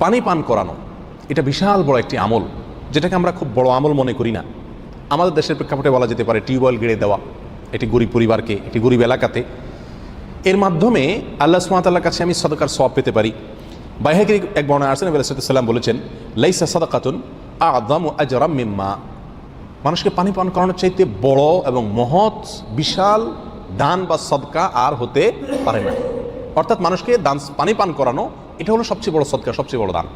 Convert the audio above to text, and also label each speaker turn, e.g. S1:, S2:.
S1: পানি পান করানো এটা বিশাল বড় একটি আমল, যেটাকে আমরা খুব বড় আমল মনে করি না। আমাদের দেশের প্রেক্ষাপটে বলা যেতে পারে টিউবওয়েল গেড়ে দেওয়া, এটি গরিব পরিবারকে, এটি গরিব এলাকাতে। এর মাধ্যমে আল্লাহ সুবহানাহু ওয়া তাআলার কাছে আমি সাদাকার সওয়াব পেতে পারি। বাইহাকির এক বর্ণনা আছে, নবী সাল্লাল্লাহু আলাইহি ওয়াসাল্লাম বলেছেন, লাইসা সাদাকাতুন আ'যামু আজরাম মিম্মা, মানুষকে পানি পান করানোর চাইতে বড় এবং মহৎ বিশাল দান বা সদকা আর হতে পারে না। অর্থাৎ মানুষকে পানি পান করানো এটা হলো সবচেয়ে বড় সদকা, সবচেয়ে বড় দান।